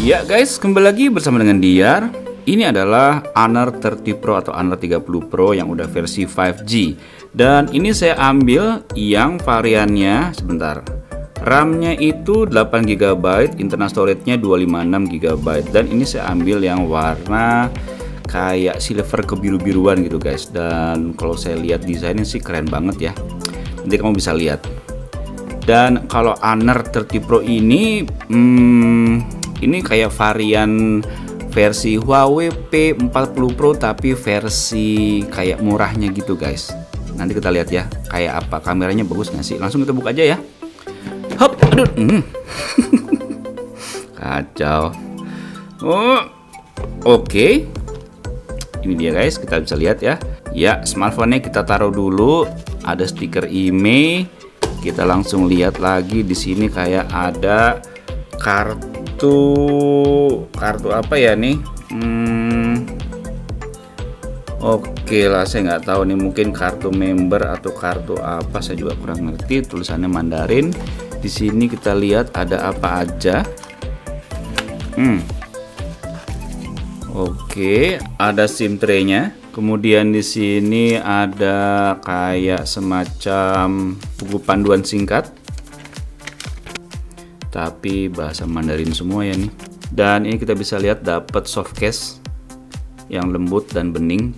Ya guys, kembali lagi bersama dengan Diar. Ini adalah Honor 30 Pro atau Honor 30 Pro yang udah versi 5G. Dan ini saya ambil yang variannya, sebentar, RAM-nya itu 8 GB, internal storage-nya 256 GB. Dan ini saya ambil yang warna kayak silver kebiru-biruan gitu guys. Dan kalau saya lihat desainnya sih keren banget ya. Nanti kamu bisa lihat. Dan kalau Honor 30 Pro ini kayak varian versi Huawei P40 Pro tapi versi kayak murahnya gitu guys. Nanti kita lihat ya kayak apa, kameranya bagus nggak sih. Langsung kita buka aja ya. Hop, aduh, kacau. Oh, oke. Ini dia guys, kita bisa lihat ya. Ya, smartphone-nya kita taruh dulu. Ada stiker IMEI. Kita langsung lihat lagi di sini kayak ada kartu apa ya nih? Oke lah, saya nggak tahu nih, mungkin kartu member atau kartu apa, saya juga kurang ngerti. Tulisannya Mandarin. Di sini kita lihat ada apa aja. Oke, ada SIM tray-nya. Kemudian di sini ada kayak semacam buku panduan singkat, tapi bahasa Mandarin semua ya nih. Dan ini kita bisa lihat dapat soft case yang lembut dan bening.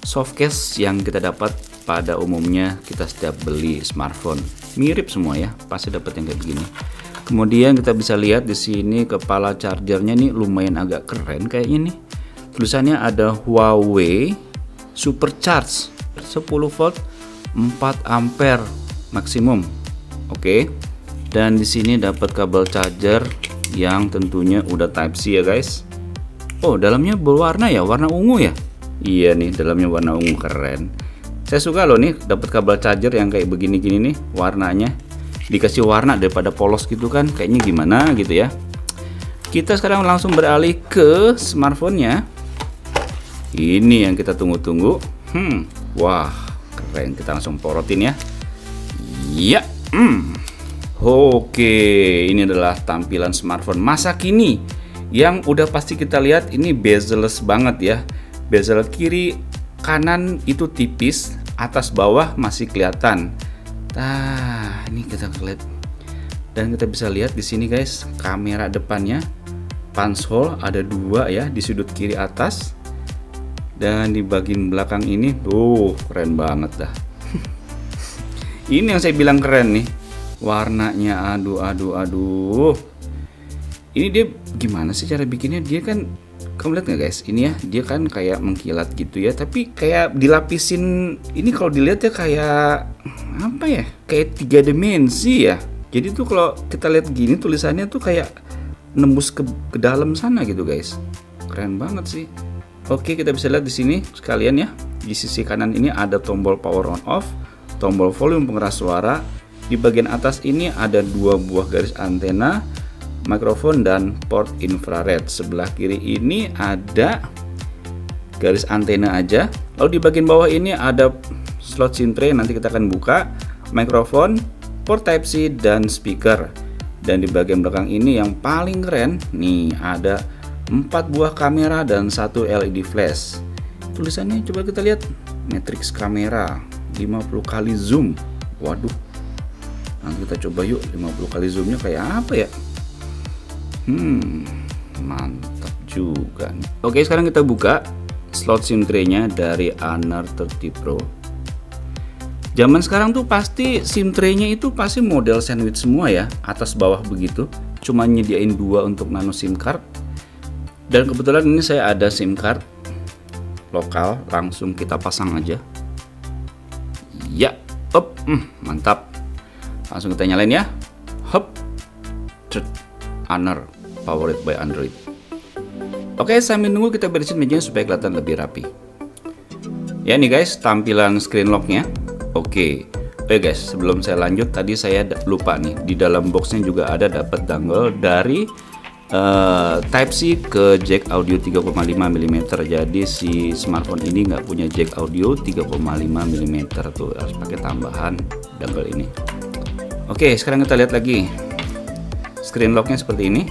Soft case yang kita dapat pada umumnya kita setiap beli smartphone mirip semua ya, pasti dapat yang kayak begini. Kemudian kita bisa lihat di sini kepala chargernya nih lumayan agak keren kayaknya nih. Tulisannya ada Huawei Supercharge 10 volt 4 ampere maksimum. Oke. Dan di sini dapat kabel charger yang tentunya udah Type C ya guys. Oh, dalamnya berwarna ya, warna ungu ya. Iya nih, dalamnya warna ungu, keren. Saya suka loh nih dapat kabel charger yang kayak begini-gini nih warnanya. Dikasih warna daripada polos gitu kan, kayaknya gimana gitu ya. Kita sekarang langsung beralih ke smartphone-nya. Ini yang kita tunggu-tunggu. Wah, keren. Kita langsung porotin ya. Ya. Oke, ini adalah tampilan smartphone masa kini yang udah pasti kita lihat ini bezel-less banget ya. Bezel kiri kanan itu tipis, atas bawah masih kelihatan. Nah, ini kita lihat. Dan kita bisa lihat di sini guys, kamera depannya punch hole ada 2 ya di sudut kiri atas. Dan di bagian belakang ini tuh keren banget dah. Ini yang saya bilang keren nih. Warnanya aduh. Ini dia gimana sih cara bikinnya? Dia kan, kamu lihat nggak guys? Ini ya, dia kan kayak mengkilat gitu ya. Tapi kayak dilapisin. Ini kalau dilihat ya kayak apa ya? Kayak 3 dimensi ya. Jadi tuh kalau kita lihat gini tulisannya tuh kayak nembus ke dalam sana gitu guys. Keren banget sih. Oke, kita bisa lihat di sini sekalian ya. Di sisi kanan ini ada tombol power on off, tombol volume pengeras suara. Di bagian atas ini ada 2 buah garis antena, mikrofon dan port infrared. Sebelah kiri ini ada garis antena aja. Lalu di bagian bawah ini ada slot SIM tray, nanti kita akan buka, mikrofon, port Type C dan speaker. Dan di bagian belakang ini yang paling keren nih, ada 4 buah kamera dan 1 LED flash. Tulisannya coba kita lihat, matrix kamera 50 kali zoom. Waduh, nanti kita coba yuk 50 kali zoomnya kayak apa ya. Mantap juga nih. Oke, sekarang kita buka slot SIM tray-nya dari Honor 30 Pro. Zaman sekarang tuh pasti SIM tray-nya itu pasti model sandwich semua ya, atas bawah begitu. Cuma nyediain 2 untuk nano SIM card. Dan kebetulan ini saya ada SIM card lokal, langsung kita pasang aja. Ya, mantap. Langsung kita nyalain ya. Hop. Honor powered by Android. Oke, sambil nunggu kita beresin mejanya supaya kelihatan lebih rapi. Ya nih guys, tampilan screen lock-nya. Oke guys, sebelum saya lanjut, tadi saya lupa nih, di dalam boxnya juga ada dapat dongle dari Type C ke jack audio 3,5 mm. Jadi si smartphone ini nggak punya jack audio 3,5 mm tuh, harus pakai tambahan dongle ini. Oke, sekarang kita lihat lagi screen locknya seperti ini.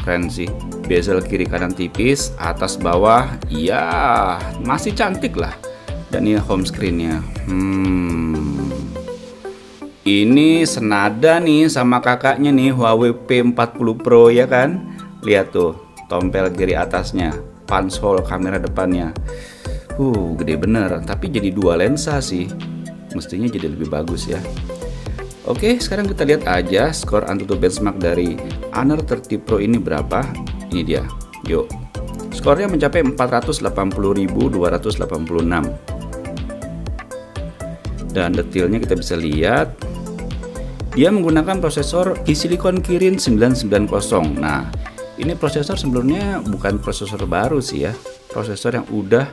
keren sih. Bezel kiri kanan tipis, atas bawah, ya masih cantik lah. Dan ini home screen-nya. Ini senada nih sama kakaknya nih, Huawei P40 Pro ya kan. Lihat tuh, tompel kiri atasnya, punch hole kamera depannya. Gede bener, tapi jadi dua lensa sih. Mestinya jadi lebih bagus ya. Oke, sekarang kita lihat aja skor Antutu benchmark dari Honor 30 Pro ini berapa. Ini dia, yuk. Skornya mencapai 480.286. Dan detailnya kita bisa lihat, dia menggunakan prosesor Silicon Kirin 990. Nah, ini prosesor sebelumnya bukan prosesor baru sih ya. Prosesor yang udah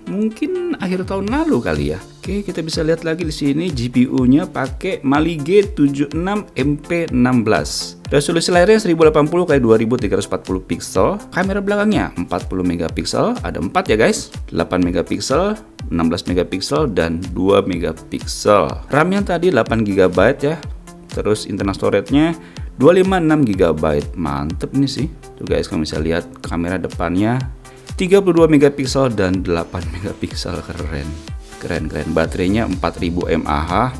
mungkin akhir tahun lalu kali ya. Oke, kita bisa lihat lagi di sini GPU-nya pakai Mali G76MP16. Resolusi layarnya 1080 x 2340 pixel. Kamera belakangnya 40 megapiksel, ada 4 ya guys. 8 megapiksel, 16 megapiksel dan 2 megapiksel. RAM-nya tadi 8 GB ya. Terus internal storage-nya 256 GB. Mantep nih sih. Tuh guys, kamu bisa lihat kamera depannya 32 megapiksel dan 8 megapiksel. Keren. Baterainya 4000 mAh.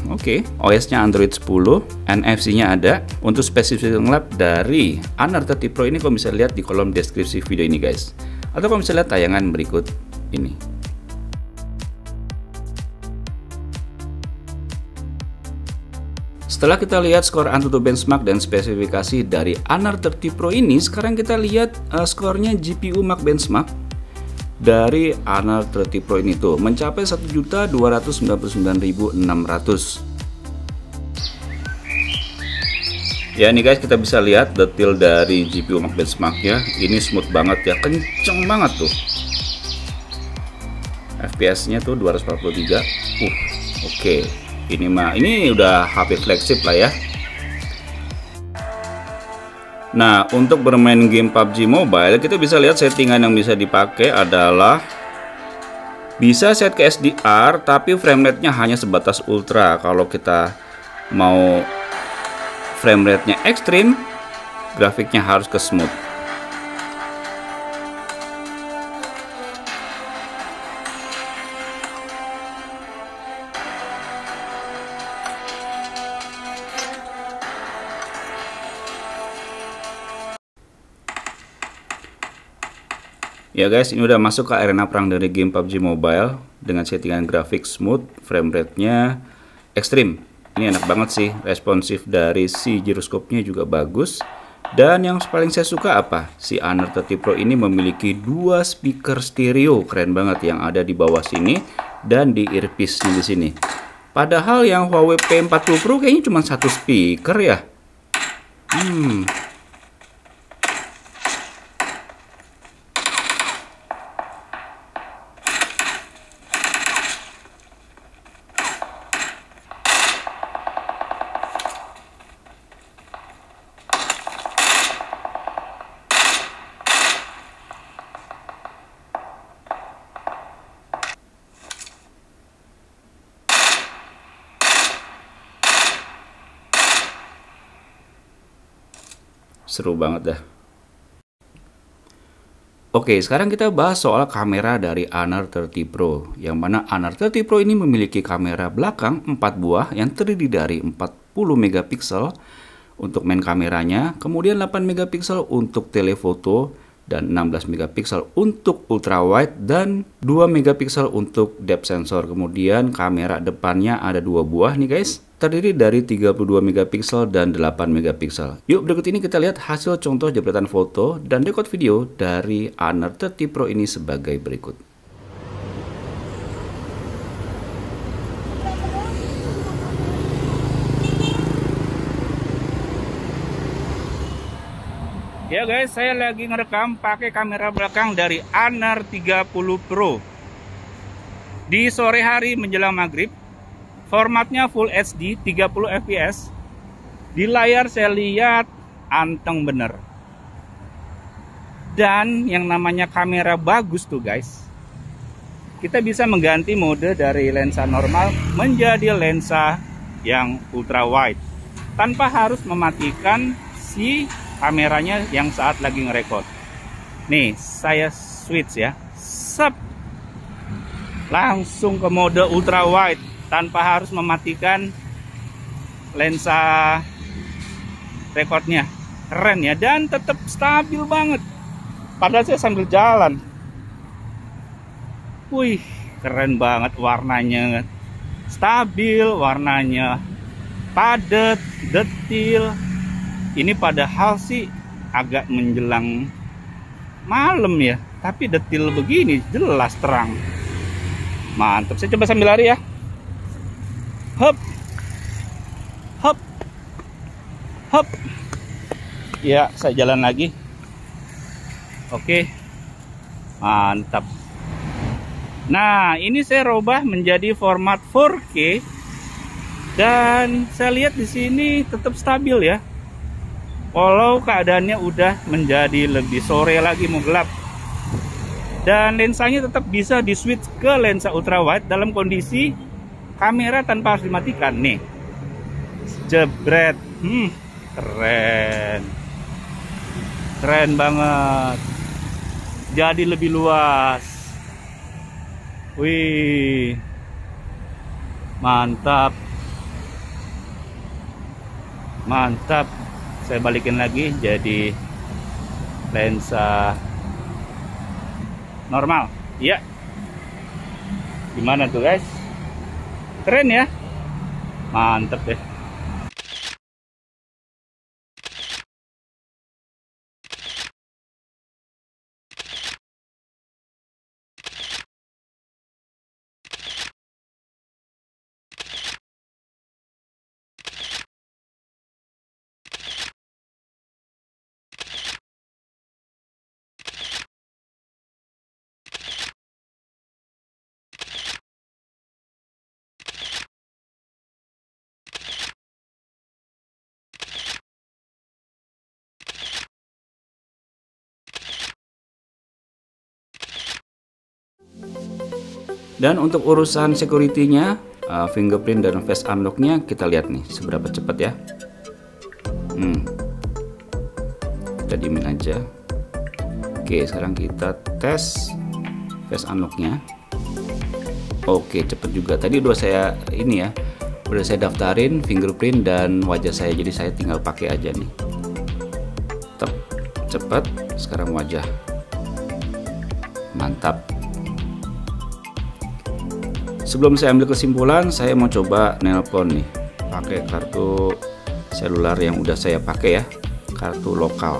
Oke. OS-nya Android 10, NFC-nya ada. Untuk spesifikasi lengkap dari Honor 30 Pro ini kamu bisa lihat di kolom deskripsi video ini guys. Atau kamu bisa lihat tayangan berikut ini. Setelah kita lihat skor Antutu benchmark dan spesifikasi dari Honor 30 Pro ini, sekarang kita lihat skornya GPU Max benchmark dari Honor 30 Pro ini tuh mencapai 1.299.600. Ya nih guys, kita bisa lihat detail dari GPU Max benchmark-nya. Ini smooth banget ya, kenceng banget tuh. FPS-nya tuh 243. Oke. Ini udah HP flagship lah ya. Nah, untuk bermain game PUBG Mobile, kita bisa lihat settingan yang bisa dipakai adalah bisa set ke SDR, tapi frame rate-nya hanya sebatas ultra. Kalau kita mau frame rate-nya ekstrim, grafiknya harus ke smooth. Ya guys, ini udah masuk ke arena perang dari game PUBG Mobile dengan settingan grafik smooth, frame rate-nya ekstrim. Ini enak banget sih, responsif dari si giroskopnya juga bagus. Dan yang paling saya suka apa? Si Honor 30 Pro ini memiliki dua speaker stereo, keren banget, yang ada di bawah sini dan di earpiece-nya di sini. Padahal yang Huawei P40 Pro kayaknya cuma satu speaker ya. Seru banget dah. Oke, sekarang kita bahas soal kamera dari Honor 30 Pro. Yang mana Honor 30 Pro ini memiliki kamera belakang 4 buah yang terdiri dari 40 megapiksel untuk main kameranya, kemudian 8 megapiksel untuk telefoto, dan 16 megapiksel untuk ultrawide, dan 2 megapiksel untuk depth sensor. Kemudian kamera depannya ada 2 buah nih guys, terdiri dari 32 megapiksel dan 8 megapiksel. Yuk, berikut ini kita lihat hasil contoh jepretan foto dan rekod video dari Honor 30 Pro ini sebagai berikut. Ya guys, saya lagi ngerekam pakai kamera belakang dari Honor 30 Pro di sore hari menjelang maghrib. Formatnya Full HD 30 fps. Di layar saya lihat anteng bener. Dan yang namanya kamera bagus tuh guys, kita bisa mengganti mode dari lensa normal menjadi lensa yang ultra wide tanpa harus mematikan si kameranya yang saat lagi ngerekord. Nih, saya switch ya. Sep. Langsung ke mode ultra wide tanpa harus mematikan lensa recordnya. Keren ya, dan tetap stabil banget. Padahal saya sambil jalan. Wih, keren banget warnanya. Stabil, warnanya padat, detil. Ini padahal sih agak menjelang malam ya, tapi detil begini jelas terang. Mantap. Saya coba sambil lari ya. Hop. Hop. Hop. Ya, saya jalan lagi. Oke. Mantap. Nah, ini saya robah menjadi format 4K dan saya lihat di sini tetap stabil ya. Walau keadaannya udah menjadi lebih sore lagi, mau gelap. Dan lensanya tetap bisa di switch ke lensa ultra wide dalam kondisi kamera tanpa harus dimatikan. Nih, jebret. Keren. Keren banget. Jadi lebih luas. Wih, mantap. Mantap. Saya balikin lagi jadi lensa normal. Iya. Gimana tuh guys? Keren ya? Mantep deh. Dan untuk urusan security-nya, fingerprint dan face unlock-nya kita lihat nih seberapa cepat ya. Kita diemin aja. Oke, sekarang kita tes face unlock-nya. Oke, cepet juga. Tadi udah saya ini ya, udah saya daftarin fingerprint dan wajah saya, jadi saya tinggal pakai aja nih. Cepet. Sekarang wajah. Mantap. Sebelum saya ambil kesimpulan, saya mau coba nelpon nih pakai kartu seluler yang udah saya pakai ya, kartu lokal.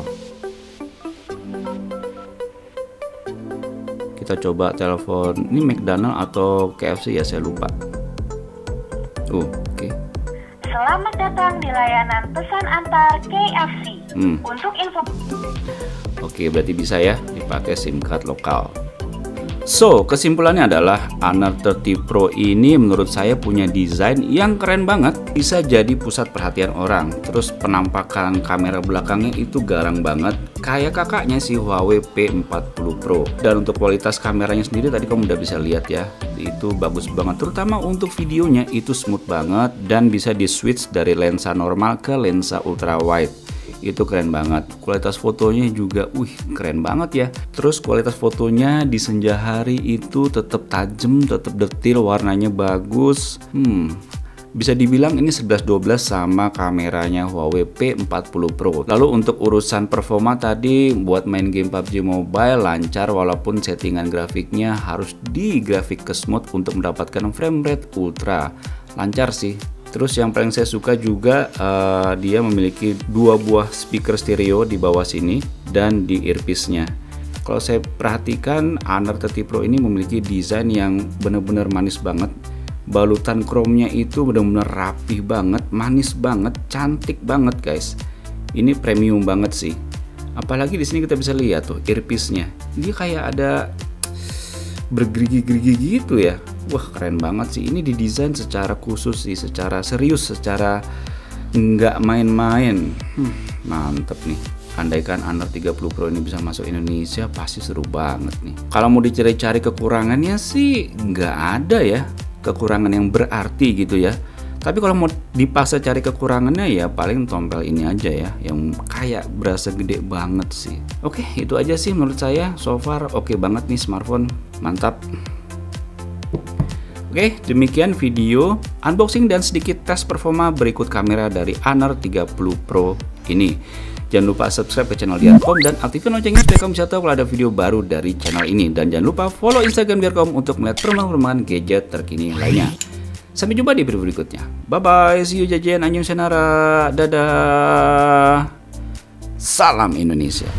Kita coba telepon, ini McDonald atau KFC ya, saya lupa. Oke. Selamat datang di layanan pesan antar KFC. Untuk info. Oke, berarti bisa ya dipakai SIM card lokal. So, kesimpulannya adalah Honor 30 Pro ini menurut saya punya desain yang keren banget. Bisa jadi pusat perhatian orang. Terus penampakan kamera belakangnya itu garang banget, kayak kakaknya si Huawei P40 Pro. Dan untuk kualitas kameranya sendiri tadi kamu udah bisa lihat ya, itu bagus banget. Terutama untuk videonya itu smooth banget dan bisa di switch dari lensa normal ke lensa ultra wide. Itu keren banget. Kualitas fotonya juga keren banget ya. Terus kualitas fotonya di senja hari itu tetap tajam, tetap detil, warnanya bagus. Bisa dibilang ini 11-12 sama kameranya Huawei P40 Pro. Lalu untuk urusan performa tadi, buat main game PUBG Mobile lancar walaupun settingan grafiknya harus di grafik ke smooth untuk mendapatkan frame rate ultra. Lancar sih. Terus yang paling saya suka juga dia memiliki dua buah speaker stereo di bawah sini dan di earpiece-nya. Kalau saya perhatikan, Honor 30 Pro ini memiliki desain yang benar-benar manis banget. Balutan chrome-nya itu benar-benar rapih banget, manis banget, cantik banget guys. Ini premium banget sih. Apalagi di sini kita bisa lihat tuh earpiece-nya. Dia kayak ada bergerigi-gerigi gitu ya. Wah, keren banget sih. Ini didesain secara khusus sih, secara serius, secara nggak main-main. Mantep nih. Andaikan Honor 30 Pro ini bisa masuk Indonesia, pasti seru banget nih. Kalau mau dicari-cari kekurangannya sih nggak ada ya, kekurangan yang berarti gitu ya. Tapi kalau mau dipaksa cari kekurangannya ya paling tombol ini aja ya, yang kayak berasa gede banget sih. Oke, itu aja sih menurut saya. So far oke banget nih smartphone, mantap. Oke, demikian video unboxing dan sedikit tes performa berikut kamera dari Honor 30 Pro ini. Jangan lupa subscribe ke channel Biarkom dan aktifkan loncengnya supaya kamu bisa tahu kalau ada video baru dari channel ini. Dan jangan lupa follow Instagram Biarkom untuk melihat perkembangan gadget terkini lainnya. Sampai jumpa di video berikutnya. Bye bye, see you jajan, annyeong senara, dadah. Salam Indonesia.